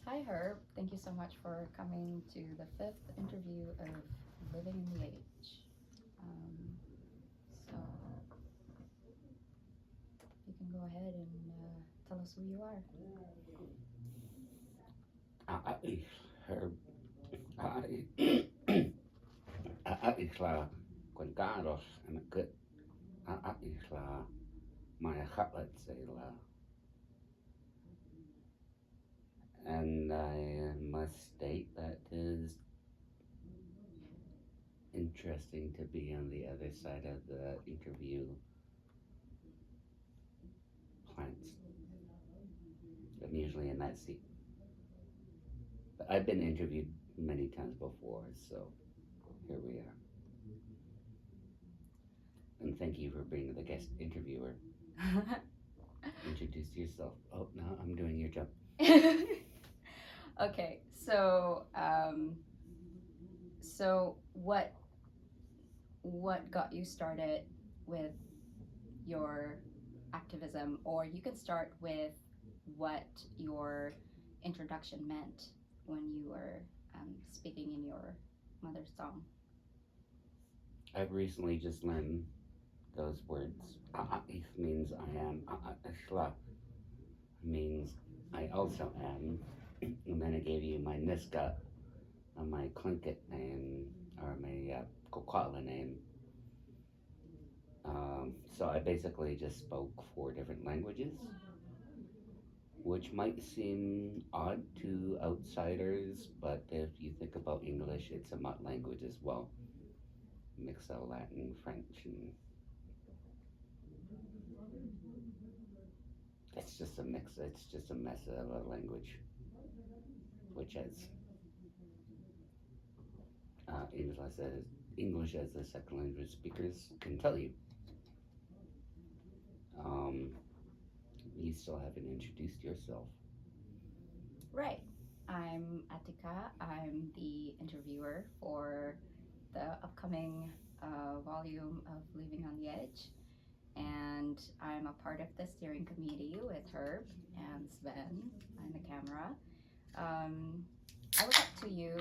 Hi, Herb. Thank you so much for coming to the fifth interview of Living in the Age. So you can go ahead and tell us who you are. Herb isla Cuencados and a good isla Maya Chatlet Sela. And I must state that it is interesting to be on the other side of the interview plants. I'm usually in that seat. But I've been interviewed many times before, so here we are. And thank you for being the guest interviewer. Introduce yourself. Oh, no, I'm doing your job. Okay, so what got you started with your activism, or you can start with what your introduction meant when you were speaking in your mother's tongue. I've recently just learned those words. A'if means I am. Ashla means I also am. And then I gave you my Niska, my Tlingit name, or my Kokala name. So I basically just spoke four different languages, which might seem odd to outsiders, but if you think about English, it's a mutt language as well. Mix of Latin, French, and it's just a mix. It's just a mess of a language, which has English as the second language speakers can tell you. Um, you still haven't introduced yourself. Right. I'm Atika. I'm the interviewer for the upcoming volume of Living on the Edge. And I'm a part of the steering committee with Herb and Sven on the camera. Um, I look up to you,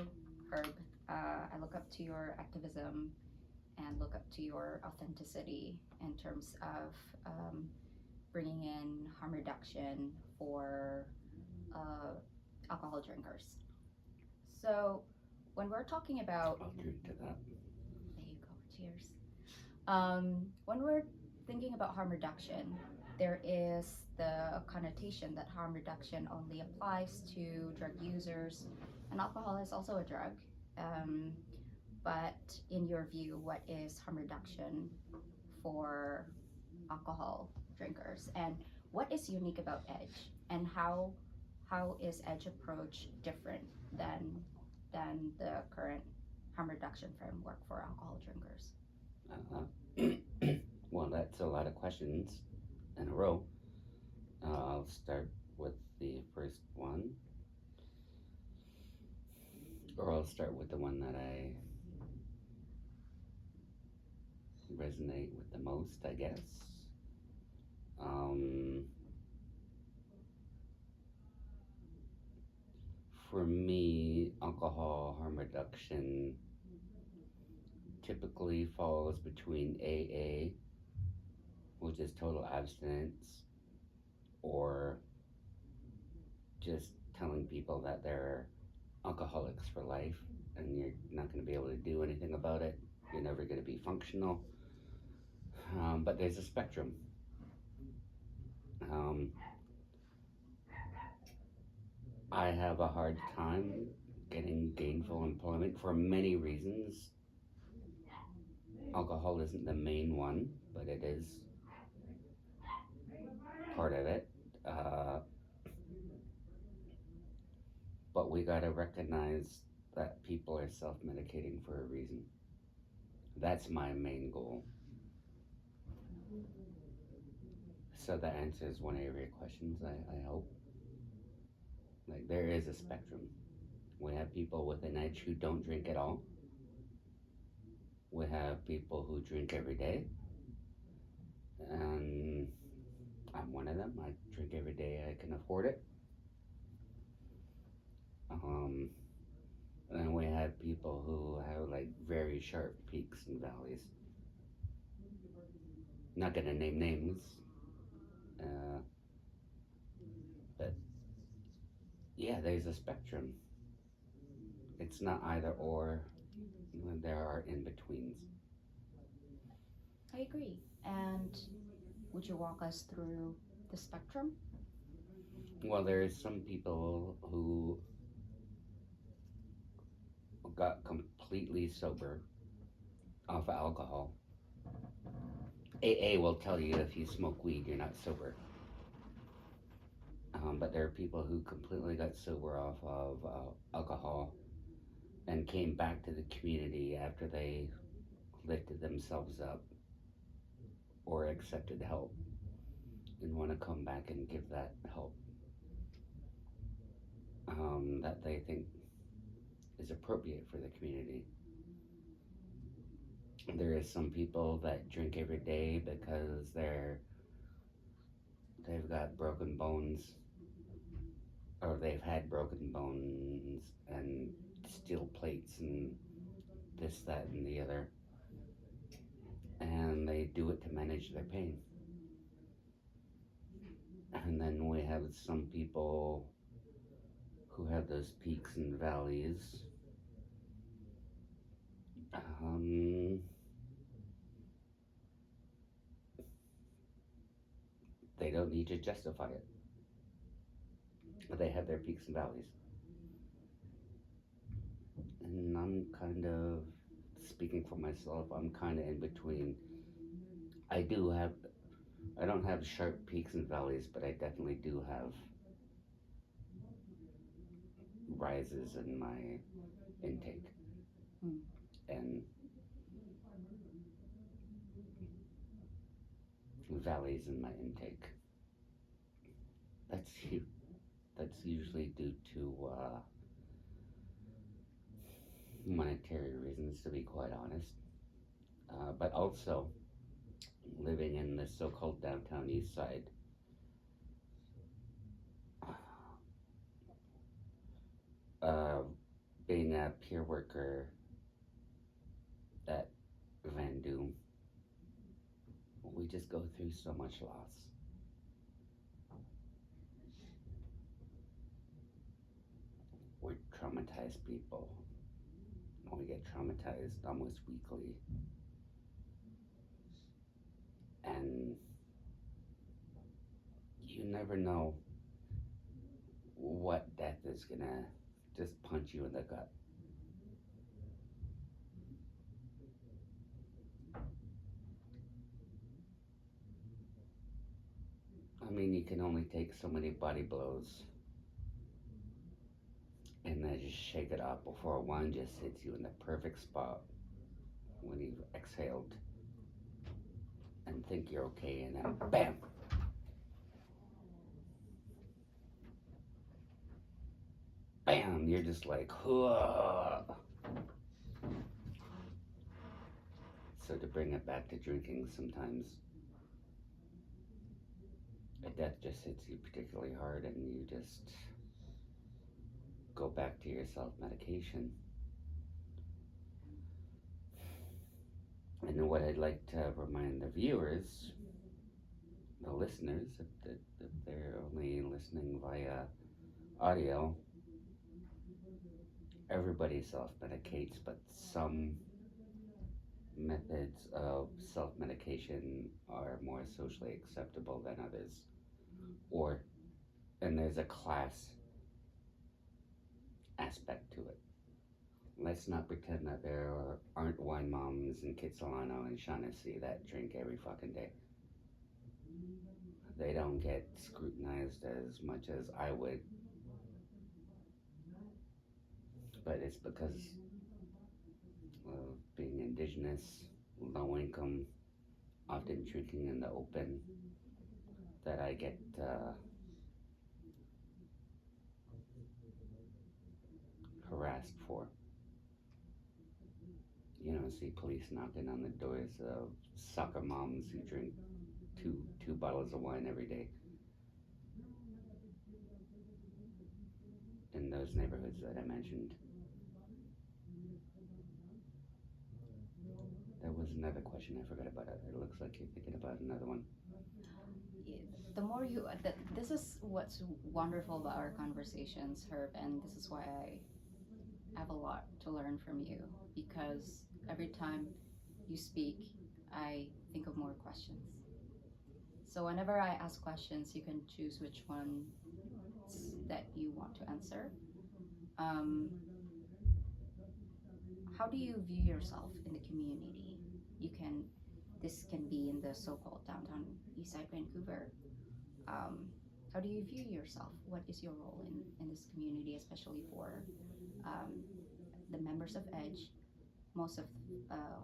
Herb. I look up to your activism and look up to your authenticity in terms of bringing in harm reduction for uh, alcohol drinkers. So when we're talking about, I'll drink to that. there you go, cheers. When we're thinking about harm reduction, there is the connotation that harm reduction only applies to drug users, and alcohol is also a drug. Um, but in your view, what is harm reduction for alcohol drinkers, and what is unique about Edge, and how is Edge approach different than the current harm reduction framework for alcohol drinkers? Well, that's a lot of questions in a row. I'll start with the first one, or I'll start with the one that I resonate with the most, I guess. Um, for me, alcohol harm reduction typically falls between AA, which is total abstinence, or just telling people that they're alcoholics for life and you're not going to be able to do anything about it. You're never going to be functional. But there's a spectrum. Um, I have a hard time getting gainful employment for many reasons. Alcohol isn't the main one, but it is part of it. Uh, but we got to recognize that people are self medicating for a reason. That's my main goal. So that answers one of your questions, I hope. Like, there is a spectrum. We have people with an edge who don't drink at all. We have people who drink every day. And I'm one of them. I drink every day I can afford it. Um, and we have people who have like very sharp peaks and valleys. Not gonna name names, uh, but yeah, there's a spectrum. It's not either or. There are in betweens. I agree. And would you walk us through the spectrum? Well, there's some people who got completely sober off of alcohol. AA will tell you if you smoke weed, you're not sober. But there are people who completely got sober off of alcohol and came back to the community after they lifted themselves up or accepted help and want to come back and give that help that they think is appropriate for the community. There is some people that drink every day because they've got broken bones or they've had broken bones and steel plates and this, that, and the other, and they do it to manage their pain. And then we have some people who have those peaks and valleys. Um, they don't need to justify it, but they have their peaks and valleys. And I'm kind of, speaking for myself, I'm kind of in between. I do have, I don't have sharp peaks and valleys, but I definitely do have rises in my intake Mm. and valleys in my intake. That's that's usually due to monetary reasons, to be quite honest. But also living in the so-called downtown east side, uh, being a peer worker at Van Doom, we just go through so much loss. We're traumatized people. We get traumatized almost weekly. And you never know what death is gonna just punch you in the gut. I mean, you can only take so many body blows and then just shake it off before one just hits you in the perfect spot when you've exhaled and think you're okay, and then bam! Bam! You're just like, whoa. So to bring it back to drinking, sometimes a death just hits you particularly hard and you just go back to your self-medication. And what I'd like to remind the viewers, the listeners, if they're only listening via audio, everybody self-medicates, but some methods of self-medication are more socially acceptable than others. And there's a class aspect to it. Let's not pretend that there aren't wine moms in Kitsilano and Shaughnessy that drink every fucking day. They don't get scrutinized as much as I would, but it's because of being indigenous, low income, often drinking in the open, that I get harassed for. You know, see police knocking on the doors of soccer moms who drink two bottles of wine every day. And those those neighborhoods that I mentioned. There was another question I forgot about it. It looks like you're thinking about another one. The more you, this is what's wonderful about our conversations, Herb, and this is why I have a lot to learn from you, because every time you speak, I think of more questions. So whenever I ask questions, you can choose which one that you want to answer. Um, how do you view yourself in the community? You can, this can be in the so-called downtown Eastside Vancouver. Um, how do you view yourself? What is your role in this community, especially for um, the members of EDGE? Most of uh,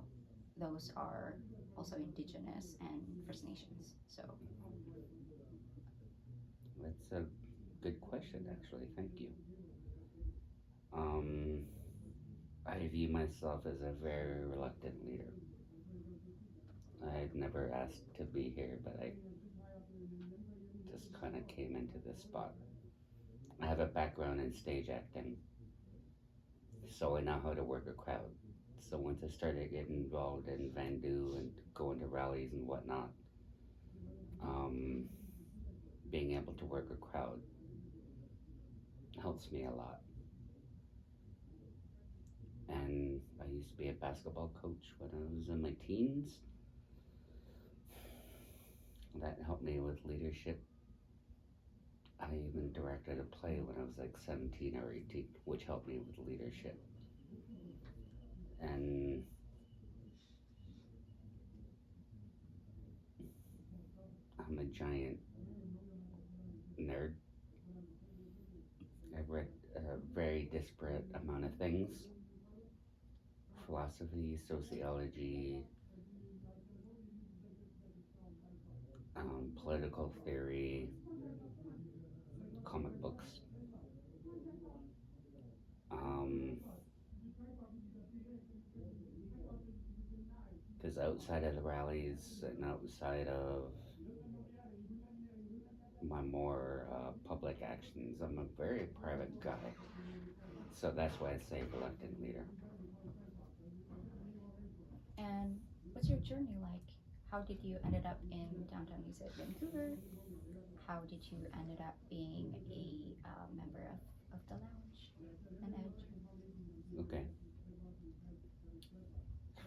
those are also Indigenous and First Nations. So, That's a good question, actually. Thank you. Um, I view myself as a very reluctant leader. I've never asked to be here, but I just kind of came into this spot. I have a background in stage acting, so I know how to work a crowd. So once I started getting involved in Vandu and going to rallies and whatnot, um, being able to work a crowd helps me a lot. And I used to be a basketball coach when I was in my teens. That helped me with leadership. I even directed a play when I was like 17 or 18, which helped me with leadership. And I'm a giant nerd. I've read a very disparate amount of things: philosophy, sociology, political theory, comic books. Because outside of the rallies and outside of my more public actions, I'm a very private guy. So that's why I say reluctant leader. and what's your journey like? How did you ended up in downtown Eastside Vancouver? How did you ended up being a member of the lounge and Edge? Okay.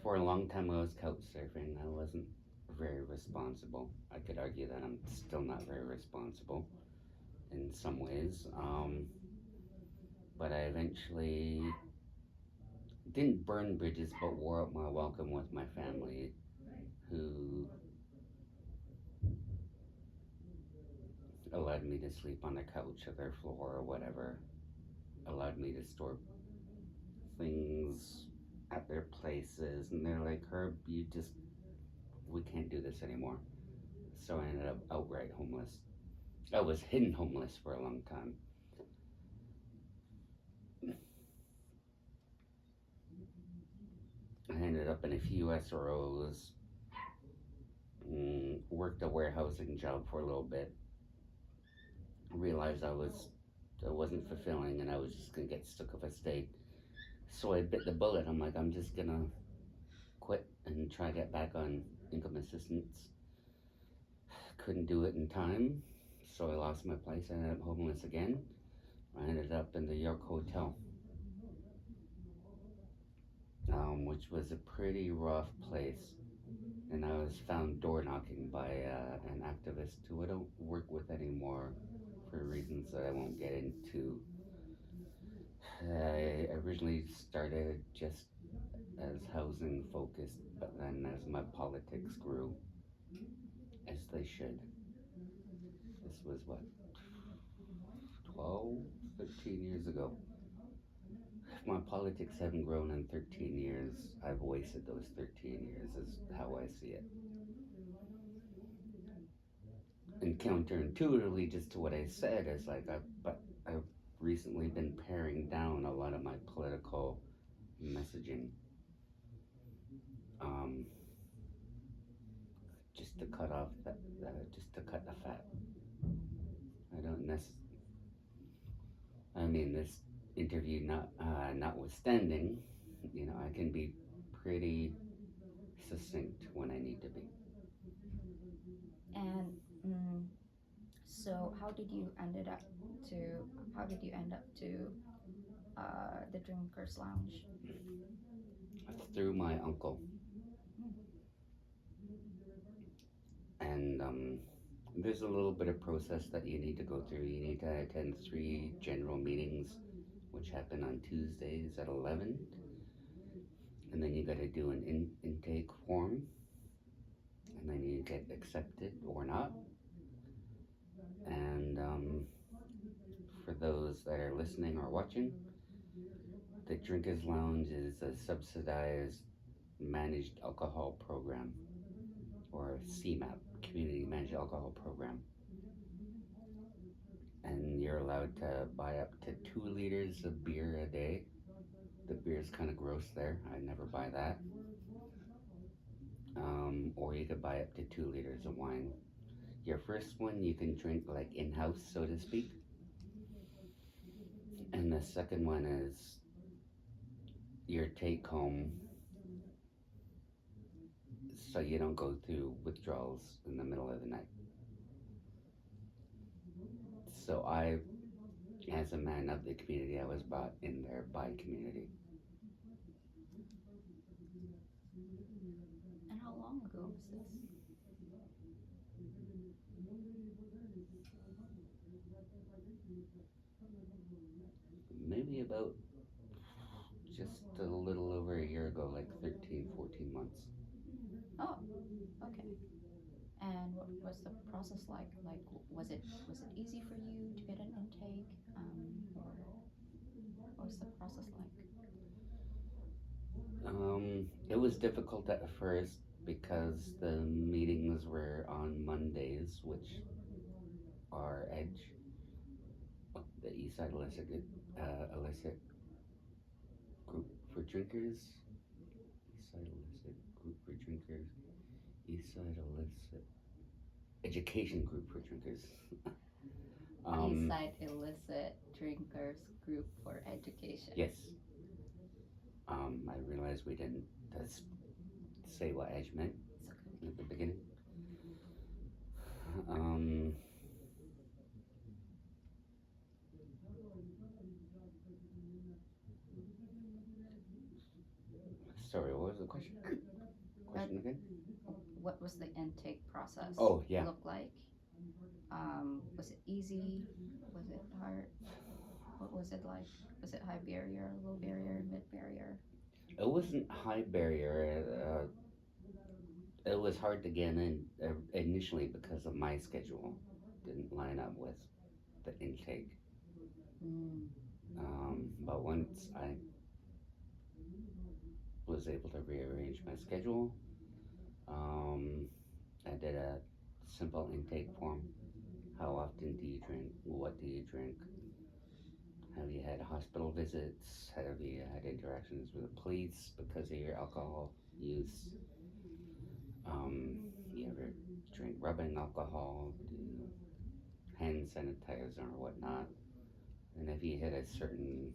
For a long time, I was couch surfing. I wasn't very responsible. I could argue that I'm still not very responsible in some ways. But I eventually didn't burn bridges, but wore out my welcome with my family, who allowed me to sleep on the couch or their floor or whatever, allowed me to store things at their places, and they're like, Herb, we can't do this anymore. So I ended up outright homeless. I was hidden homeless for a long time. I ended up in a few SROs, worked a warehousing job for a little bit, realized I wasn't fulfilling and I was just gonna get sick of a state. So I bit the bullet. I'm like, I'm just gonna quit and try to get back on income assistance. Couldn't do it in time, so I lost my place. I ended up homeless again. I ended up in the York Hotel, which was a pretty rough place. And I was found door knocking by an activist who I don't work with anymore for reasons that I won't get into. I originally started just as housing focused, but then as my politics grew, as they should. This was what, 12, 13 years ago. If my politics haven't grown in 13 years, I've wasted those 13 years, is how I see it. And counterintuitively, just to what I said, is like, I've recently been paring down a lot of my political messaging, um, just to cut off just to cut the fat. I don't necessarily. I mean, this interview notwithstanding, I can be pretty succinct when I need to be. And so, to? How did you end up to the Drinkers Lounge? Through my uncle. And there's a little bit of process that you need to go through. You need to attend 3 general meetings, which happen on Tuesdays at 11. And then you got to do an intake form. And then you get accepted or not. And for those that are listening or watching, the Drinkers Lounge is a subsidized managed alcohol program, or CMAP, Community Managed Alcohol Program. And you're allowed to buy up to 2 liters of beer a day. The beer's kind of gross there. I never buy that. Or you could buy up to 2 liters of wine. Your first one you can drink like in-house, so to speak. And the second one is your take home, so you don't go through withdrawals in the middle of the night. So as a man of the community, I was brought in there by community. And how long ago was this? Maybe about just a little over a year ago, like 13, 14 months. Oh, okay. And what was the process like? Like, was it easy for you to get an intake, or what was the process like? It was difficult at first because the meetings were on Mondays, which are EDGE, the Eastside Illicit Group for Drinkers, Eastside Illicit Group for Drinkers, Eastside Illicit Education Group for Drinkers. Eastside Illicit Drinkers Group for Education. Yes. I realized we didn't say what EDGE meant at the beginning. Sorry, what was the question? Question again? What was the intake process? Oh, yeah. Look like? Was it easy? Was it hard? What was it like? Was it high barrier, low barrier, mid barrier? It wasn't high barrier. It was hard to get in initially because of my schedule. Didn't line up with the intake. But once I was able to rearrange my schedule, I did a simple intake form. How often do you drink? What do you drink? Have you had hospital visits? Have you had interactions with the police because of your alcohol use? You ever drink rubbing alcohol? Do hand sanitizer or whatnot? And if you hit a certain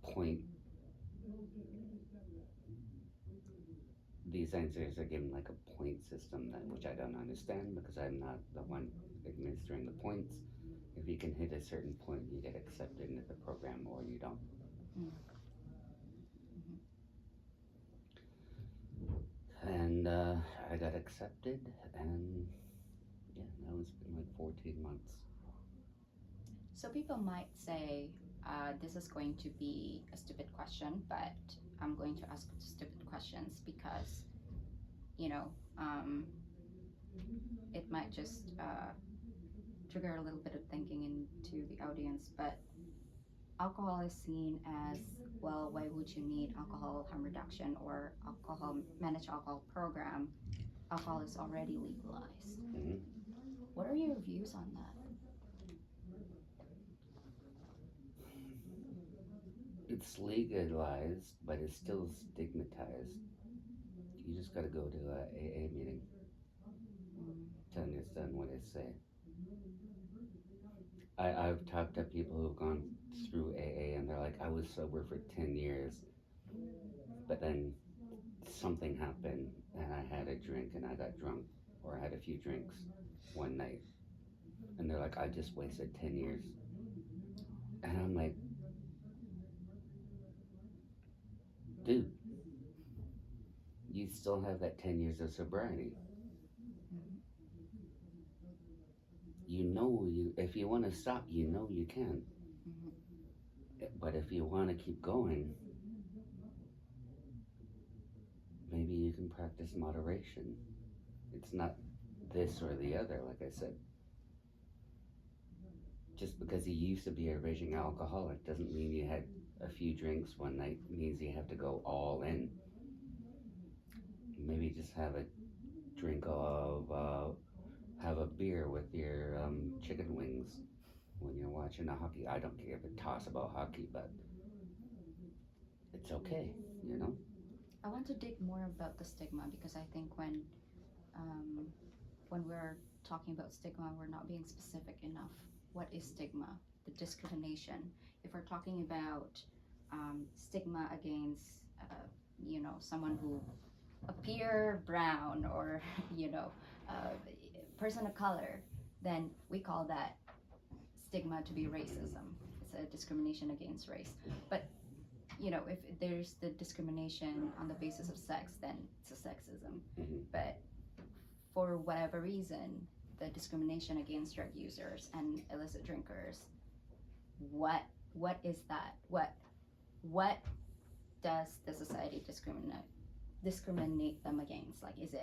point, these answers are given like a point system, which I don't understand because I'm not the one administering the points. If you can hit a certain point, you get accepted into the program or you don't. And I got accepted, and yeah, now it's been like 14 months. So people might say, this is going to be a stupid question, but I'm going to ask stupid questions because, it might just trigger a little bit of thinking into the audience. But alcohol is seen as, well, why would you need alcohol harm reduction or managed alcohol program? Alcohol is already legalized. Mm-hmm. What are your views on that? It's legalized, but it's still stigmatized. You just got to go to a AA meeting to has done what it say. I've talked to people who've gone through AA and they're like, I was sober for 10 years, but then something happened and I had a drink and I got drunk, or I had a few drinks one night. And they're like, I just wasted 10 years. And I'm like, dude, you still have that 10 years of sobriety. Mhm. You know, if you want to stop, you know you can. Mhm. But if you want to keep going, maybe you can practice moderation. It's not this or the other, like I said. Just because you used to be a raging alcoholic doesn't mean you had a few drinks one night. It means you have to go all in. Maybe just have a drink of, have a beer with your chicken wings when you're watching the hockey. I don't give a toss about hockey, but it's okay, you know? I want to dig more about the stigma because I think um, when we're talking about stigma, we're not being specific enough. What is stigma? The discrimination. If we're talking about stigma against, someone who appear brown or, you know, person of color, then we call that stigma to be racism. It's a discrimination against race. But if there's the discrimination on the basis of sex, then it's a sexism. Mm-hmm. But for whatever reason, the discrimination against drug users and illicit drinkers, what is that? What does the society discriminate them against? Like, is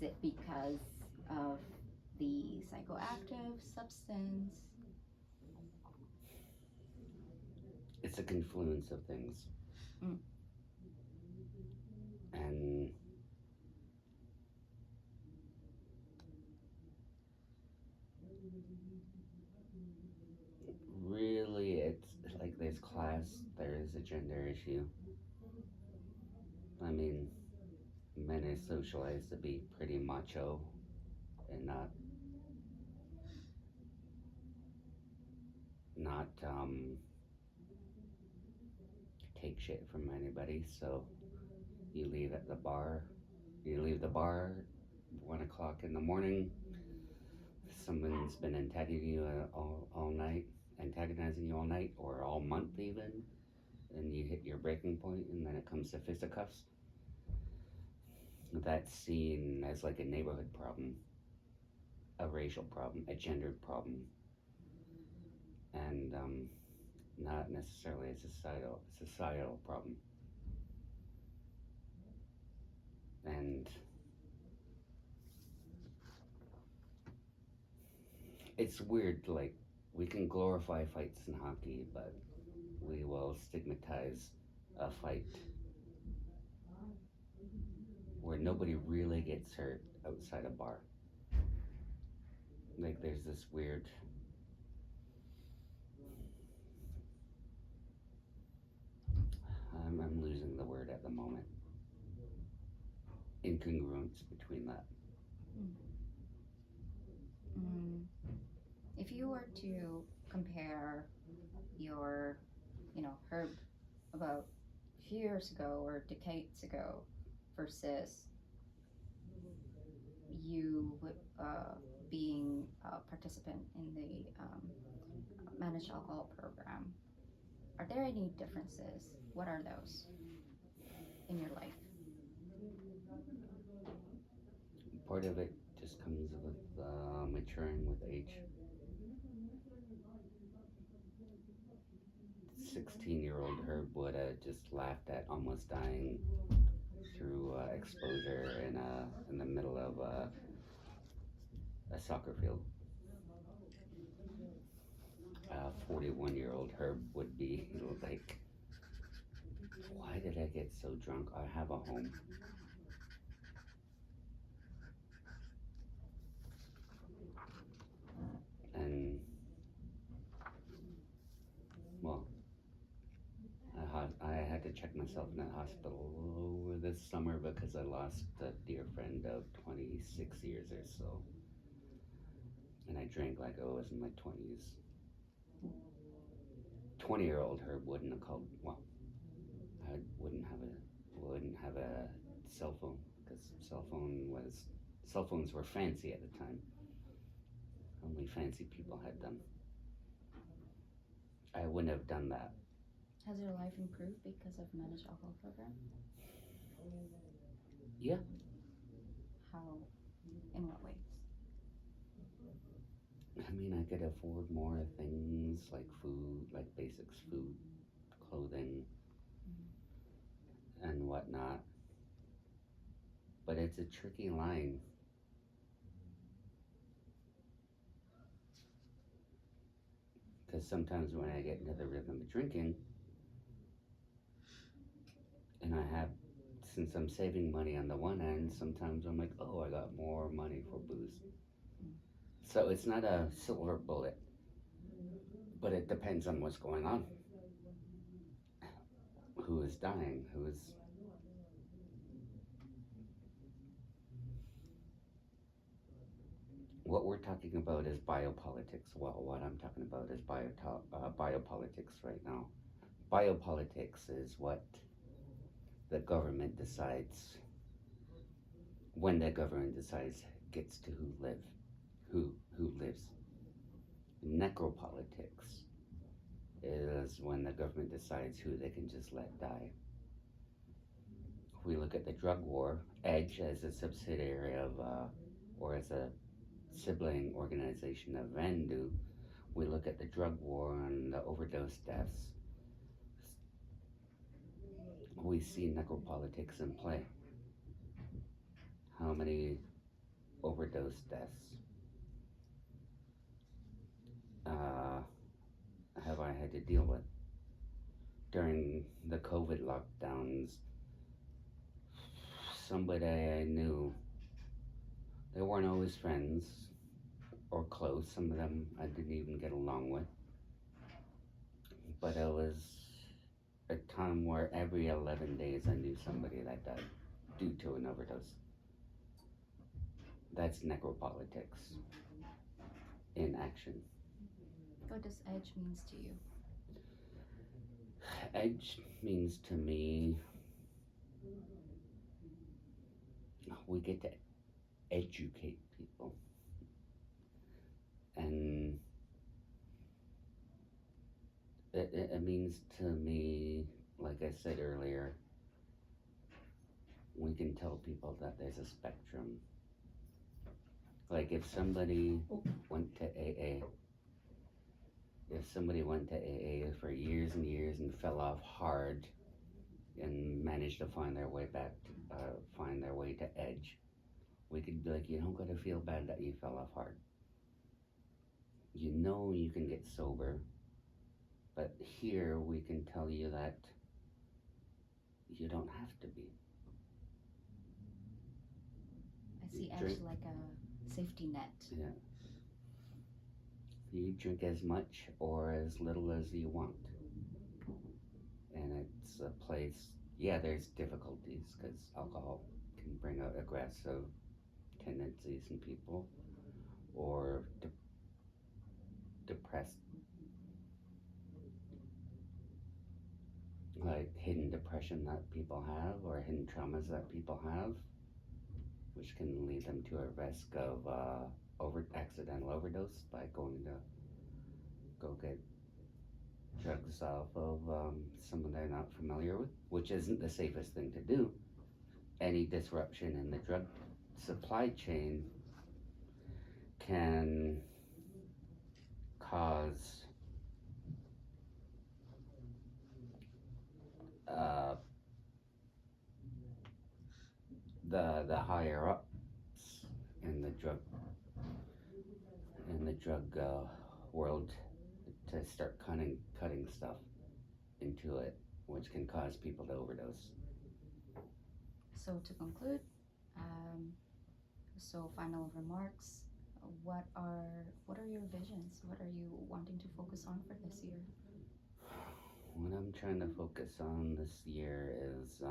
it because of the psychoactive substance? It's a confluence of things. Mm. And really, it's like there's class, there is a gender issue. I mean, men are socialized to be pretty macho and not take shit from anybody. So you leave at the bar, you leave the bar 1 o'clock in the morning. Someone's been antagonizing you all night or all month even, and you hit your breaking point, and then it comes to fisticuffs. That's seen as like a neighborhood problem, a racial problem, a gendered problem, and not necessarily a societal problem. And it's weird, like we can glorify fights in hockey, but we will stigmatize a fight where nobody really gets hurt outside a bar. Like there's this weird I'm losing the word at the moment. Incongruence between that. Mm. If you were to compare your, Herb about a few years ago or decades ago versus you being a participant in the managed alcohol program, are there any differences? What are those in your life? Part of it just comes with maturing with age. 16-year-old Herb would have just laughed at almost dying through exposure in the middle of a soccer field. 41-year-old Herb would be like, why did I get so drunk? I have a home. And, well, I had to check myself in the hospital over this summer because I lost a dear friend of 26 years or so. and I drank like I was in my 20s. 20-year-old Herb wouldn't have called. Well, I wouldn't have a cell phone because cell phones were fancy at the time. Only fancy people had them. I wouldn't have done that. Has your life improved because of managed alcohol program? Yeah. How? In what ways? I mean, I could afford more things like food, like basics, food, clothing, and whatnot. But it's a tricky line. Because sometimes when I get into the rhythm of drinking, and since I'm saving money on the one end, sometimes I'm like, oh, I got more money for booze. So it's not a silver bullet, but it depends on what's going on. Who is dying? What we're talking about is biopolitics. Well, what I'm talking about is biopolitics right now. Biopolitics is what the government decides when the government decides gets to who lives. Necropolitics is when the government decides who they can just let die. If we look at the drug war, EDGE as a subsidiary of, or as a sibling organization of VANDU, we look at the drug war and the overdose deaths. We see necropolitics in play. How many overdose deaths have I had to deal with? During the COVID lockdowns, somebody I knew, they weren't always friends or close. Some of them I didn't even get along with. But it was a time where every 11 days I knew somebody that died due to an overdose. That's necropolitics in action. What does EDGE means to you? EDGE means to me we get to educate people. And it means to me, like I said earlier, we can tell people that there's a spectrum. Like if somebody went to AA, for years and years and fell off hard and managed to find their way back, find their way to EDGE, we could be like, you don't gotta feel bad that you fell off hard. You know you can get sober, but here we can tell you that you don't have to be. I see EDGE like a safety net. Yeah. You drink as much or as little as you want. And it's a place, yeah, there's difficulties because alcohol can bring out aggressive tendencies in people or depressed, like hidden depression that people have or hidden traumas that people have, which can lead them to a risk of accidental overdose by going to go get drugs off of someone they're not familiar with, which isn't the safest thing to do. Any disruption in the drug supply chain can cause the higher ups in the drug world to start cutting stuff into it, which can cause people to overdose. So to conclude, final remarks. What are your visions? What are you wanting to focus on for this year? What I'm trying to focus on this year is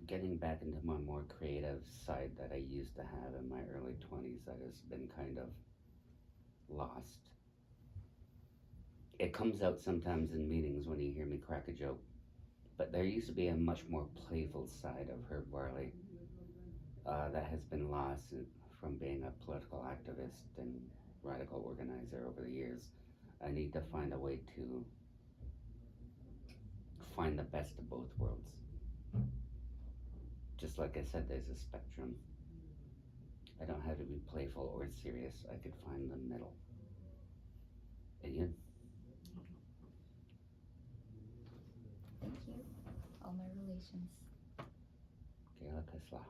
getting back into my more creative side that I used to have in my early 20s that has been kind of lost. It comes out sometimes in meetings when you hear me crack a joke, but there used to be a much more playful side of Herb Varley that has been lost from being a political activist and radical organizer over the years. I need to find a way to find the best of both worlds. Just like I said, there's a spectrum. I don't have to be playful or serious. I could find the middle. And you? Thank you. All my relations. Kayla Kasla.